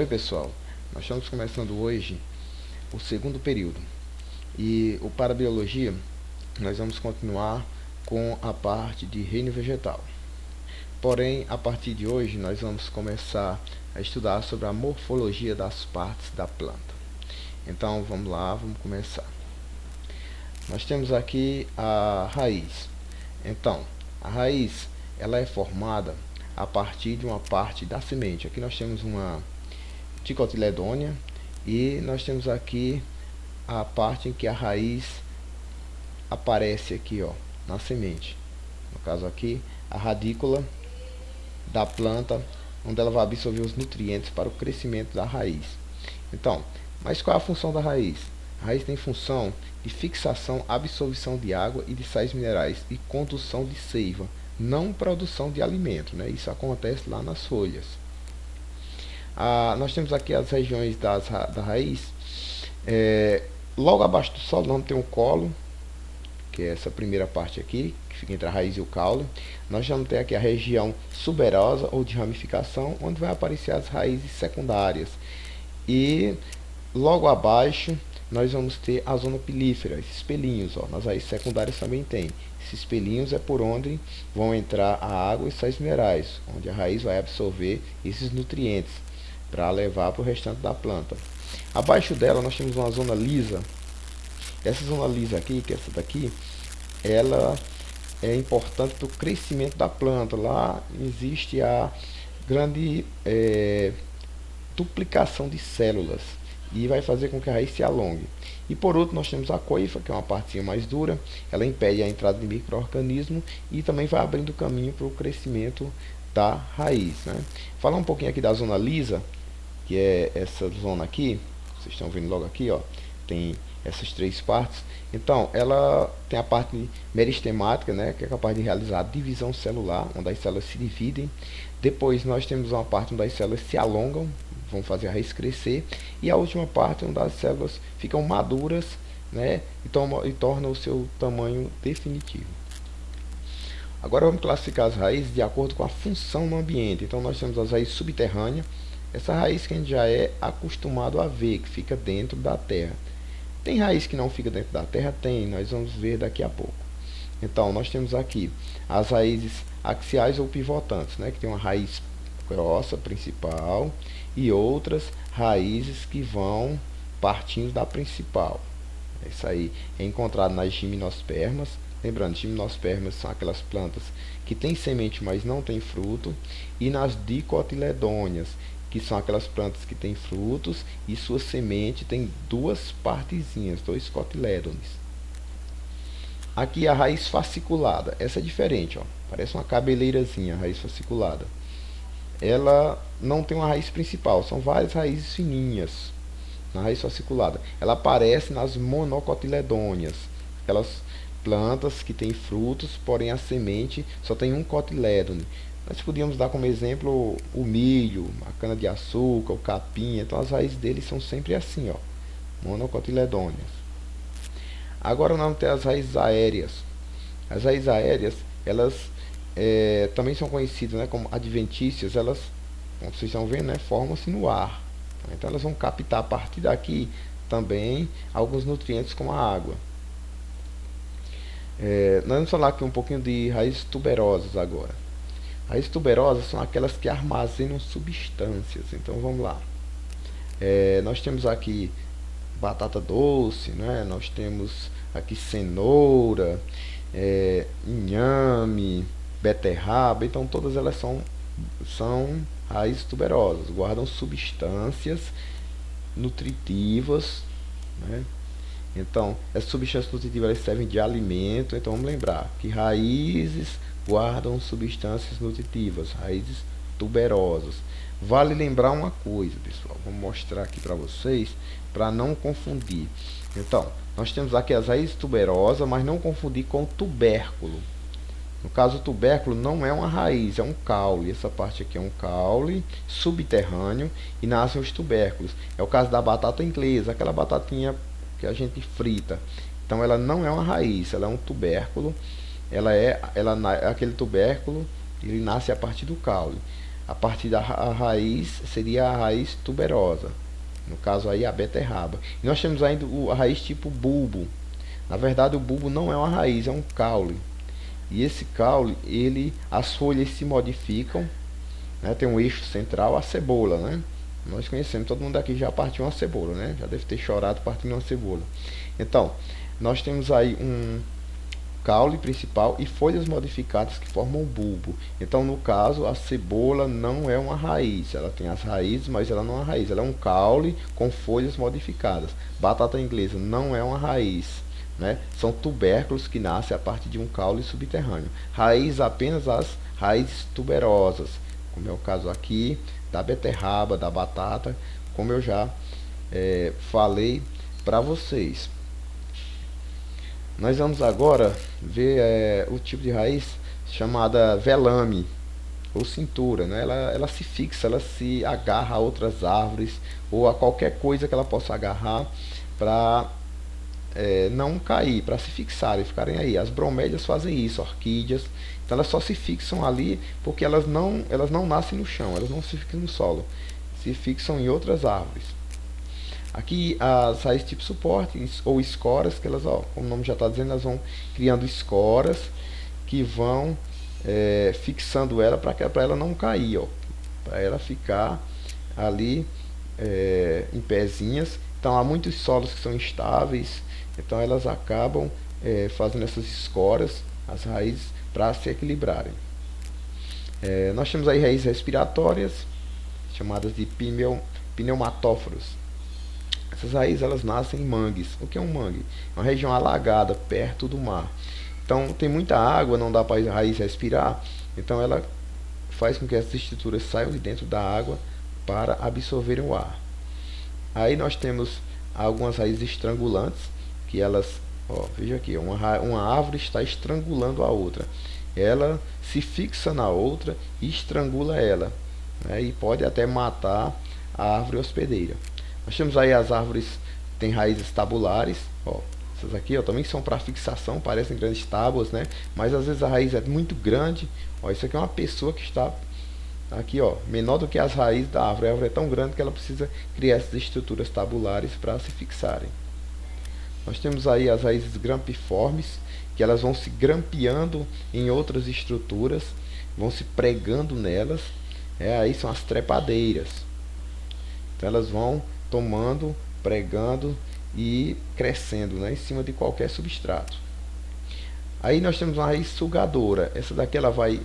Oi pessoal, nós estamos começando hoje o segundo período e o para biologia nós vamos continuar com a parte de reino vegetal. Porém, a partir de hoje nós vamos começar a estudar sobre a morfologia das partes da planta. Então vamos lá, vamos começar. Nós temos aqui a raiz. Então, a raiz ela é formada a partir de uma parte da semente. Aqui nós temos uma dicotiledônia e nós temos aqui a parte em que a raiz aparece aqui, ó, na semente. No caso aqui, a radícula da planta, onde ela vai absorver os nutrientes para o crescimento da raiz. Então, mas qual é a função da raiz? A raiz tem função de fixação, absorção de água e de sais minerais e condução de seiva, não produção de alimento, né? Isso acontece lá nas folhas. Nós temos aqui as regiões da raiz. Logo abaixo do solo nós temos o colo, que é essa primeira parte aqui, que fica entre a raiz e o caule. Nós vamos ter aqui a região suberosa ou de ramificação, onde vai aparecer as raízes secundárias. E logo abaixo nós vamos ter a zona pilífera, esses pelinhos, ó, nas raízes secundárias também tem. Esses pelinhos é por onde vão entrar a água e sais minerais, onde a raiz vai absorver esses nutrientes para levar para o restante da planta. Abaixo dela nós temos uma zona lisa. Essa zona lisa aqui, que é essa daqui, ela é importante para o crescimento da planta. Lá existe a grande duplicação de células e vai fazer com que a raiz se alongue. E por último nós temos a coifa, que é uma partezinha mais dura. Ela impede a entrada de micro-organismo e também vai abrindo caminho para o crescimento da raiz, né? Falar um pouquinho aqui da zona lisa, que é essa zona aqui, vocês estão vendo logo aqui, ó, tem essas três partes. Então, ela tem a parte meristemática, né, que é capaz de realizar a divisão celular, onde as células se dividem. Depois nós temos uma parte onde as células se alongam, vão fazer a raiz crescer, e a última parte onde as células ficam maduras, né, e tornam o seu tamanho definitivo. Agora vamos classificar as raízes de acordo com a função no ambiente. Então nós temos as raízes subterrâneas, essa raiz que a gente já é acostumado a ver, que fica dentro da terra. Tem raiz que não fica dentro da terra? Tem, nós vamos ver daqui a pouco. Então nós temos aqui as raízes axiais ou pivotantes, né, que tem uma raiz grossa principal e outras raízes que vão partindo da principal. Isso aí é encontrado nas gimnospermas. Lembrando, gimnospermas são aquelas plantas que têm semente, mas não têm fruto, e nas dicotiledôneas, que são aquelas plantas que têm frutos e sua semente tem duas partezinhas, dois cotilédones. Aqui a raiz fasciculada, essa é diferente, ó, parece uma cabeleirazinha, a raiz fasciculada. Ela não tem uma raiz principal, são várias raízes fininhas na raiz fasciculada. Ela aparece nas monocotiledôneas, aquelas plantas que têm frutos, porém a semente só tem um cotilédone. Nós podíamos dar como exemplo o milho, a cana-de-açúcar, o capim. Então as raízes deles são sempre assim, ó, monocotiledôneas. Agora nós vamos ter as raízes aéreas. As raízes aéreas, elas também são conhecidas, né, como adventícias. Elas, como vocês estão vendo, né, formam-se no ar. Então elas vão captar a partir daqui também alguns nutrientes como a água. Nós vamos falar aqui um pouquinho de raízes tuberosas agora. Raízes tuberosas são aquelas que armazenam substâncias. Então vamos lá. Nós temos aqui batata doce, né? Nós temos aqui cenoura, inhame, beterraba. Então todas elas são raízes tuberosas, guardam substâncias nutritivas, né? Então, essas substâncias nutritivas elas servem de alimento. Então, vamos lembrar que raízes guardam substâncias nutritivas, raízes tuberosas. Vale lembrar uma coisa, pessoal. Vou mostrar aqui para vocês, para não confundir. Então, nós temos aqui as raízes tuberosas, mas não confundir com tubérculo. No caso, o tubérculo não é uma raiz, é um caule. Essa parte aqui é um caule subterrâneo e nascem os tubérculos. É o caso da batata inglesa, aquela batatinha que a gente frita. Então ela não é uma raiz, ela é um tubérculo. Aquele tubérculo, ele nasce a partir do caule. a partir da raiz seria a raiz tuberosa, no caso aí a beterraba. E nós temos ainda a raiz tipo bulbo. Na verdade o bulbo não é uma raiz, é um caule. E esse caule, as folhas se modificam, né? Tem um eixo central, a cebola, né? Nós conhecemos, todo mundo aqui já partiu uma cebola, né? Já deve ter chorado partindo uma cebola. Então, nós temos aí um caule principal e folhas modificadas que formam o bulbo. Então, no caso, a cebola não é uma raiz. Ela tem as raízes, mas ela não é uma raiz. Ela é um caule com folhas modificadas. Batata inglesa não é uma raiz, né? São tubérculos que nascem a partir de um caule subterrâneo. Raiz apenas as raízes tuberosas, como é o caso aqui da beterraba, da batata, como eu já falei para vocês. Nós vamos agora ver o tipo de raiz chamada velame ou cintura, né? Ela se fixa, ela se agarra a outras árvores ou a qualquer coisa que ela possa agarrar para não cair, para se fixarem, ficarem aí. As bromélias fazem isso, orquídeas. Então elas só se fixam ali porque elas não nascem no chão, elas não se fixam no solo, se fixam em outras árvores. Aqui as raízes tipo suporte ou escoras, que elas, ó, como o nome já está dizendo, elas vão criando escoras que vão fixando ela para ela não cair, ó, para ela ficar ali em pezinhas. Então há muitos solos que são instáveis, então elas acabam fazendo essas escoras, as raízes, para se equilibrarem. Nós temos aí raízes respiratórias, chamadas de pneumatóforos. Essas raízes elas nascem em mangues. O que é um mangue? É uma região alagada, perto do mar. Então tem muita água, não dá para a raiz respirar, então ela faz com que essas estruturas saiam de dentro da água para absorverem o ar. Aí nós temos algumas raízes estrangulantes, que elas, ó, veja aqui, uma árvore está estrangulando a outra. Ela se fixa na outra e estrangula ela, né, e pode até matar a árvore hospedeira. Nós temos aí as árvores que têm raízes tabulares, ó, essas aqui, ó, também são para fixação, parecem grandes tábuas, né, mas às vezes a raiz é muito grande. Ó, isso aqui é uma pessoa que está aqui, ó, menor do que as raízes da árvore. A árvore é tão grande que ela precisa criar essas estruturas tabulares para se fixarem. Nós temos aí as raízes grampiformes, que elas vão se grampeando em outras estruturas, vão se pregando nelas. Aí são as trepadeiras. Então elas vão tomando, pregando e crescendo, né, em cima de qualquer substrato. Aí nós temos uma raiz sugadora. Essa daqui ela vai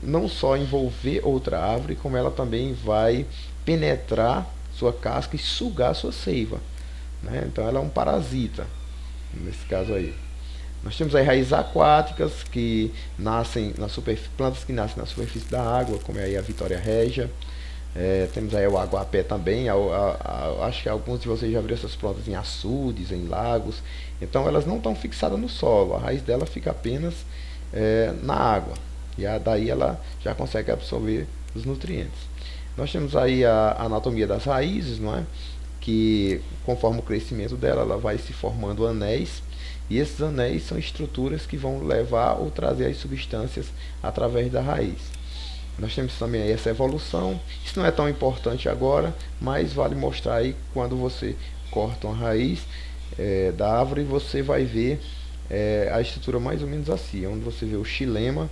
não só envolver outra árvore, como ela também vai penetrar sua casca e sugar sua seiva, né? Então ela é um parasita, nesse caso aí. Nós temos aí raízes aquáticas que nascem na superfície, plantas que nascem na superfície da água, como é aí a Vitória Régia. Temos aí o aguapé também. Acho que alguns de vocês já viram essas plantas em açudes, em lagos. Então elas não estão fixadas no solo, a raiz dela fica apenas na água. E daí ela já consegue absorver os nutrientes. Nós temos aí a anatomia das raízes, não é? Que conforme o crescimento dela, ela vai se formando anéis. E esses anéis são estruturas que vão levar ou trazer as substâncias através da raiz. Nós temos também aí essa evolução. Isso não é tão importante agora, mas vale mostrar aí quando você corta uma raiz da árvore, você vai ver a estrutura mais ou menos assim, onde você vê o xilema,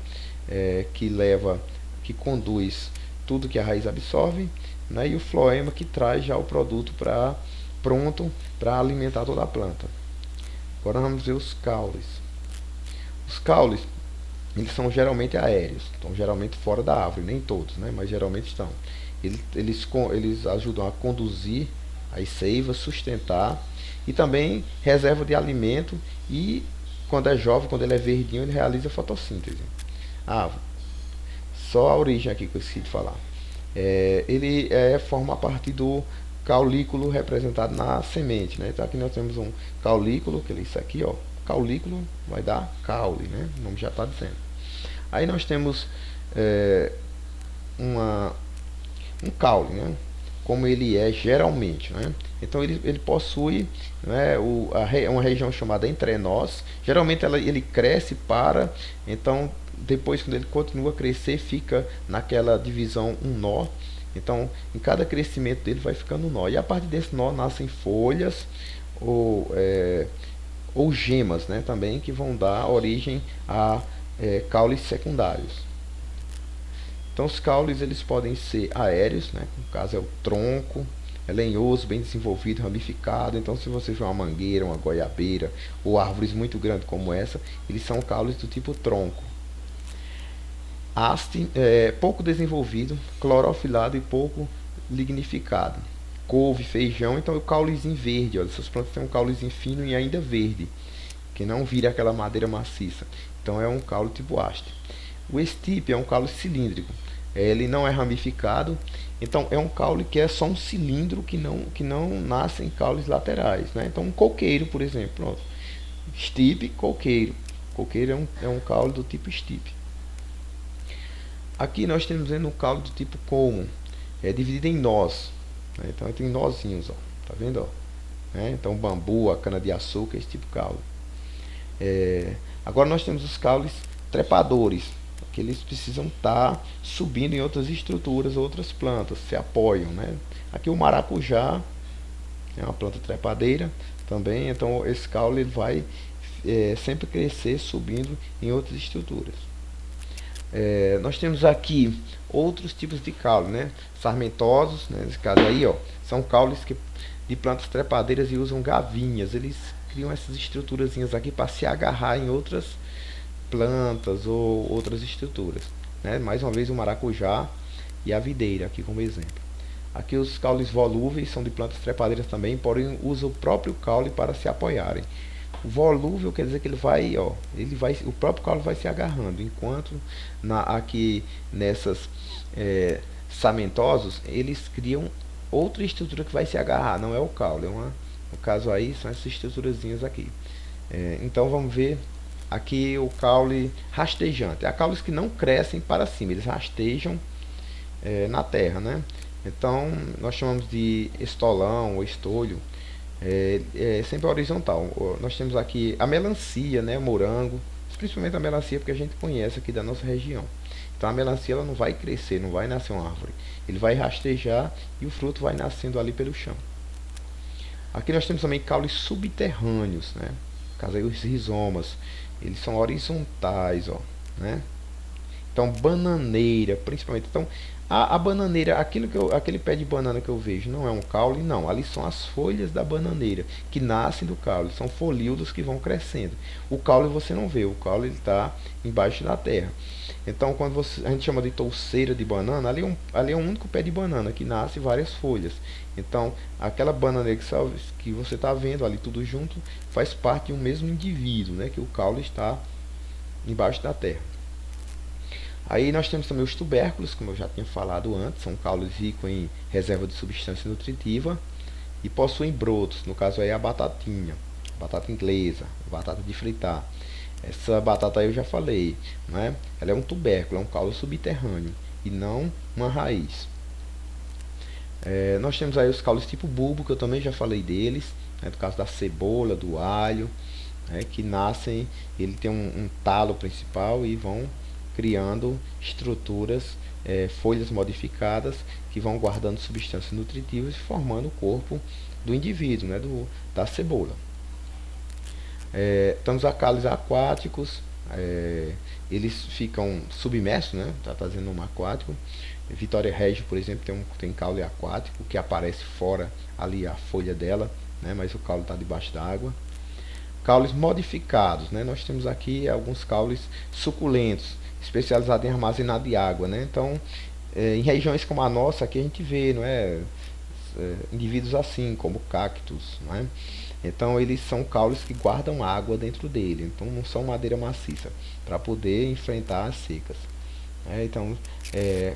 que conduz tudo que a raiz absorve, né, e o floema, que traz já o produto pronto para alimentar toda a planta. Agora vamos ver os caules. Os caules, eles são geralmente aéreos, estão geralmente fora da árvore, nem todos, né, mas geralmente estão. Eles ajudam a conduzir as seivas, sustentar, e também reserva de alimento, e quando é jovem, quando ele é verdinho, ele realiza fotossíntese. Só a origem aqui que eu esqueci de falar. Ele forma parte do caulículo representado na semente, né? Então aqui nós temos um caulículo, que é isso aqui, ó. Caulículo vai dar caule, né? O nome já está dizendo. Aí nós temos um caule, né? Como ele é geralmente, né? Então ele possui, né, uma região chamada entrenós. Geralmente ele cresce então depois, quando ele continua a crescer, fica naquela divisão um nó. Então, em cada crescimento dele vai ficando um nó. E a partir desse nó nascem folhas ou gemas, né, também, que vão dar origem a caules secundários. Então, os caules eles podem ser aéreos, né, no caso é o tronco, é lenhoso, bem desenvolvido, ramificado. Então, se você vê uma mangueira, uma goiabeira ou árvores muito grandes como essa, eles são caules do tipo tronco. Haste, pouco desenvolvido, clorofilado e pouco lignificado. Couve, feijão, então o caulezinho verde, olha, essas plantas têm um caulezinho fino e ainda verde, que não vira aquela madeira maciça. Então é um caule tipo haste. O estipe é um caule cilíndrico, ele não é ramificado, então é um caule que é só um cilindro que não nasce em caules laterais, né? Então um coqueiro, por exemplo, pronto. Estipe, coqueiro. Coqueiro é um caule do tipo estipe. Aqui nós temos um caule do tipo colmo, é dividido em nós, né? Então tem nozinhos, ó, tá vendo? Ó? Então bambu, a cana de açúcar, esse tipo de caule. Agora nós temos os caules trepadores, que eles precisam estar subindo em outras estruturas, outras plantas, se apoiam, né? Aqui o maracujá é uma planta trepadeira também, então esse caule ele vai sempre crescer subindo em outras estruturas. Nós temos aqui outros tipos de caule, né? Sarmentosos, né? Nesse caso aí, ó, são caules de plantas trepadeiras e usam gavinhas. Eles criam essas estruturazinhas aqui para se agarrar em outras plantas ou outras estruturas, né? Mais uma vez o maracujá e a videira aqui como exemplo. Aqui os caules volúveis são de plantas trepadeiras também, porém usam o próprio caule para se apoiarem. O volúvel quer dizer que o próprio caule vai se agarrando, enquanto aqui nessas sarmentosos eles criam outra estrutura que vai se agarrar, não é o caule, no caso aí são essas estruturazinhas aqui. Então vamos ver aqui o caule rastejante. Há caules que não crescem para cima, eles rastejam na terra, né? Então nós chamamos de estolão ou estolho. Sempre horizontal. Nós temos aqui a melancia, né, morango, principalmente a melancia porque a gente conhece aqui da nossa região. Então a melancia ela não vai crescer, não vai nascer uma árvore, ele vai rastejar e o fruto vai nascendo ali pelo chão. Aqui nós temos também caules subterrâneos, né? No caso aí os rizomas, eles são horizontais, ó, né? Então bananeira, principalmente. Então a bananeira, aquele pé de banana que eu vejo, não é um caule, não. Ali são as folhas da bananeira que nascem do caule, são folíolos que vão crescendo. O caule você não vê, o caule está embaixo da terra. Então quando a gente chama de touceira de banana, ali é um único pé de banana que nasce várias folhas. Então aquela bananeira que você está vendo ali tudo junto faz parte de um mesmo indivíduo, né? Que o caule está embaixo da terra. Aí nós temos também os tubérculos, como eu já tinha falado antes, são caules ricos em reserva de substância nutritiva e possuem brotos, no caso aí a batatinha, batata inglesa, batata de fritar. Essa batata aí eu já falei, né? Ela é um tubérculo, é um caule subterrâneo e não uma raiz. Nós temos aí os caules tipo bulbo, que eu também já falei deles, né? No caso da cebola, do alho, né? Que nascem, ele tem um talo principal e vão criando estruturas, folhas modificadas que vão guardando substâncias nutritivas e formando o corpo do indivíduo, né, da cebola. Temos a caules aquáticos, eles ficam submersos, né, está fazendo um aquático. Vitória Regia, por exemplo, tem caule aquático que aparece fora ali a folha dela, né, mas o caule está debaixo da água. Caules modificados, né, nós temos aqui alguns caules suculentos, especializado em armazenar de água, né? Então, em regiões como a nossa, aqui a gente vê, não é, indivíduos assim, como cactos, não é? Então, eles são caules que guardam água dentro dele, então não são madeira maciça, para poder enfrentar as secas. Então,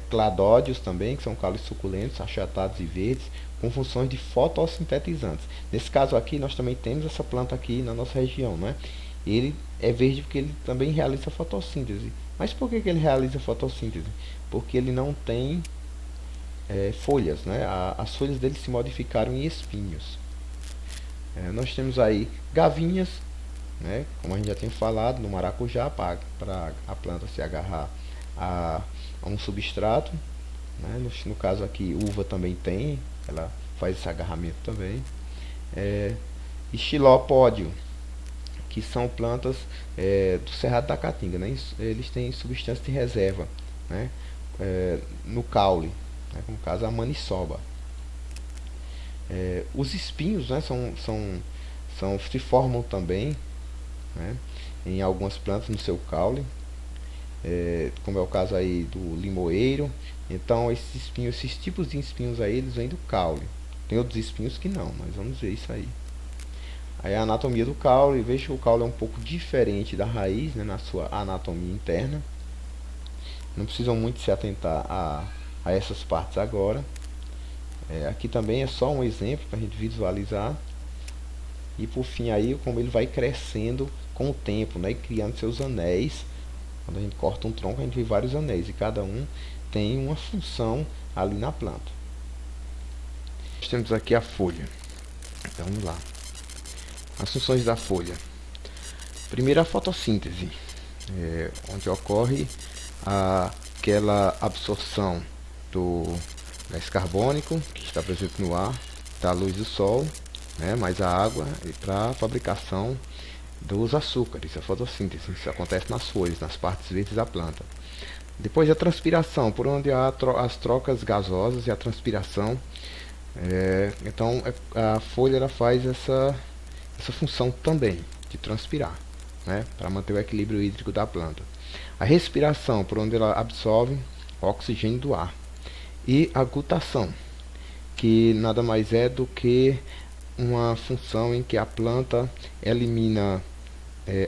cladódios também, que são caules suculentos, achatados e verdes, com funções de fotossintetizantes. Nesse caso aqui, nós também temos essa planta aqui na nossa região, né? Ele é verde porque ele também realiza fotossíntese. Mas por que ele realiza fotossíntese? Porque ele não tem folhas, né? As folhas dele se modificaram em espinhos. Nós temos aí gavinhas, né? Como a gente já tinha falado, no maracujá, para a planta se agarrar a um substrato, né? No caso aqui, uva também tem, ela faz esse agarramento também. E xilopódio, que são plantas do Cerrado da Caatinga, né? Eles têm substância de reserva, né? No caule, né? No caso a maniçoba. Os espinhos, né? Se formam também, né? Em algumas plantas no seu caule, como é o caso aí do limoeiro. Então esses tipos de espinhos aí, eles vêm do caule. Tem outros espinhos que não, mas vamos ver isso aí. Aí a anatomia do caule, veja que o caule é um pouco diferente da raiz, né, na sua anatomia interna. Não precisam muito se atentar a essas partes agora. Aqui também é só um exemplo para a gente visualizar. E por fim aí, como ele vai crescendo com o tempo, né, e criando seus anéis. Quando a gente corta um tronco, a gente vê vários anéis, e cada um tem uma função ali na planta. Nós temos aqui a folha. Então vamos lá. As funções da folha. Primeiro, a fotossíntese, onde ocorre aquela absorção do gás carbônico que está presente no ar, da luz do sol, né, mais a água, para a fabricação dos açúcares, a fotossíntese. Isso acontece nas folhas, nas partes verdes da planta. Depois a transpiração, por onde há as trocas gasosas e a transpiração. Então a folha ela faz essa função também de transpirar, né, para manter o equilíbrio hídrico da planta. A respiração, por onde ela absorve o oxigênio do ar. E a gutação, que nada mais é do que uma função em que a planta elimina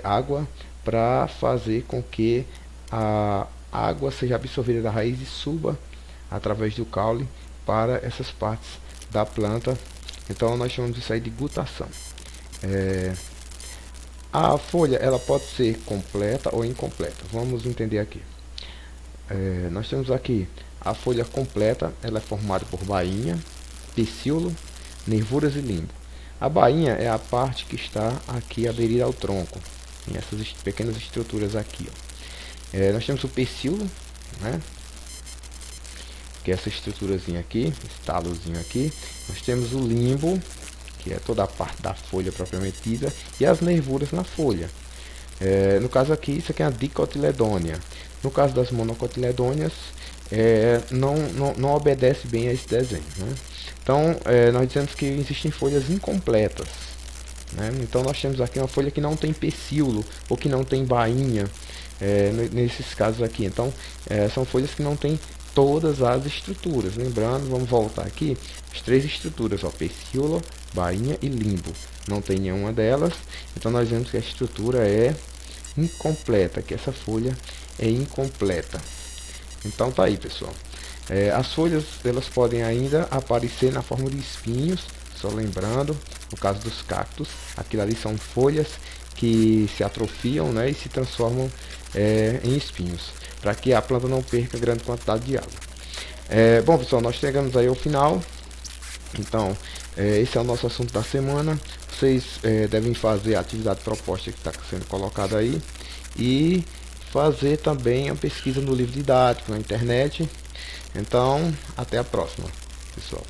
água para fazer com que a água seja absorvida da raiz e suba através do caule para essas partes da planta. Então nós chamamos isso aí de gutação. A folha ela pode ser completa ou incompleta. Vamos entender aqui. Nós temos aqui a folha completa, ela é formada por bainha, pecíolo, nervuras e limbo. A bainha é a parte que está aqui aderida ao tronco, em essas pequenas estruturas aqui, ó. Nós temos o pecíolo, né, que é essa estruturazinha aqui, esse talozinho aqui. Nós temos o limbo, que é toda a parte da folha propriamente dita, e as nervuras na folha. No caso aqui, isso aqui é a dicotiledônia. No caso das monocotiledôneas, não obedece bem a esse desenho, né? Então, nós dizemos que existem folhas incompletas, né? Então, nós temos aqui uma folha que não tem pecíolo ou que não tem bainha, nesses casos aqui. Então, são folhas que não têm todas as estruturas. Lembrando, vamos voltar aqui, as três estruturas, ó, pecíolo, bainha e limbo. Não tem nenhuma delas, então nós vemos que a estrutura é incompleta, que essa folha é incompleta. Então tá aí, pessoal. As folhas elas podem ainda aparecer na forma de espinhos, só lembrando, no caso dos cactos, aquilo ali são folhas que se atrofiam, né, e se transformam em espinhos, para que a planta não perca grande quantidade de água. Bom, pessoal, nós chegamos aí ao final. Então, esse é o nosso assunto da semana. Vocês devem fazer a atividade proposta que está sendo colocada aí e fazer também a pesquisa no livro didático, na internet. Então, até a próxima, pessoal.